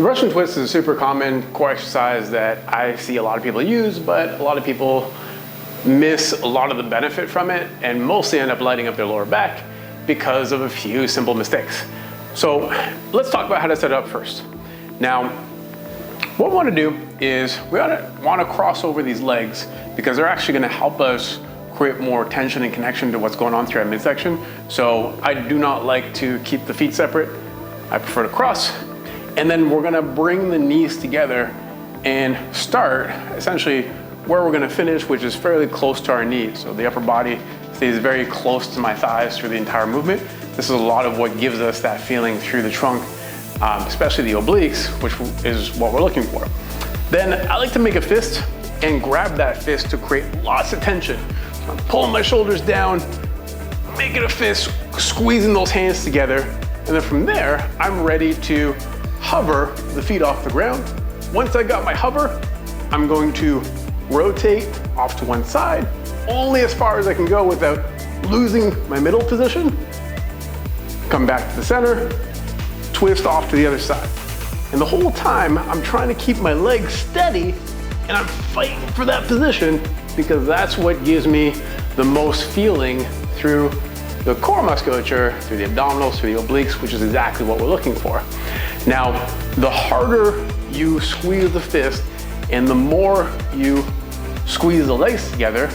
The Russian twist is a super common core exercise that I see a lot of people use, but a lot of people miss a lot of the benefit from it and mostly end up lighting up their lower back because of a few simple mistakes. So let's talk about how to set it up first. Now, what we want to do is we want to cross over these legs because they're actually going to help us create more tension and connection to what's going on through our midsection. So I do not like to keep the feet separate. I prefer to cross. And then we're gonna bring the knees together and start essentially where we're gonna finish, which is fairly close to our knees. So the upper body stays very close to my thighs through the entire movement. This is a lot of what gives us that feeling through the trunk, especially the obliques, which is what we're looking for. Then I like to make a fist and grab that fist to create lots of tension. So I'm pulling my shoulders down, making a fist, squeezing those hands together. And then from there, I'm ready to hover the feet off the ground. Once I got my hover, I'm going to rotate off to one side, only as far as I can go without losing my middle position. Come back to the center, twist off to the other side. And the whole time, I'm trying to keep my legs steady and I'm fighting for that position because that's what gives me the most feeling through the core musculature, through the abdominals, through the obliques, which is exactly what we're looking for. Now, the harder you squeeze the fist and the more you squeeze the legs together,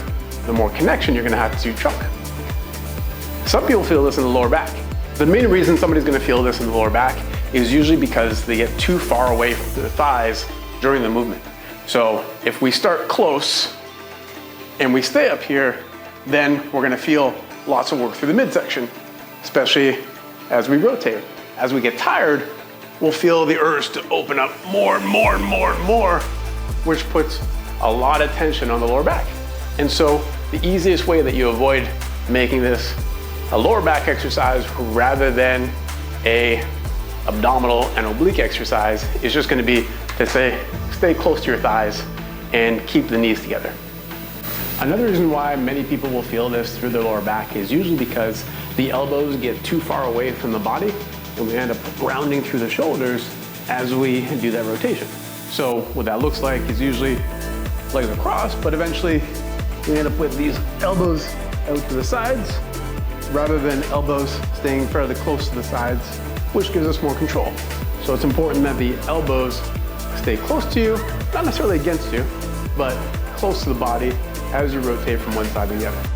the more connection you're gonna have to your trunk. Some people feel this in the lower back. The main reason somebody's gonna feel this in the lower back is usually because they get too far away from their thighs during the movement. So if we start close and we stay up here, then we're gonna feel lots of work through the midsection, especially as we rotate. As we get tired, we'll feel the urge to open up more and more and more and more, which puts a lot of tension on the lower back. And so the easiest way that you avoid making this a lower back exercise rather than a abdominal and oblique exercise is just gonna be to stay close to your thighs and keep the knees together. Another reason why many people will feel this through their lower back is usually because the elbows get too far away from the body and we end up grounding through the shoulders as we do that rotation. So what that looks like is usually legs across, but eventually we end up with these elbows out to the sides rather than elbows staying fairly close to the sides, which gives us more control. So it's important that the elbows stay close to you, not necessarily against you, but close to the body as you rotate from one side to the other.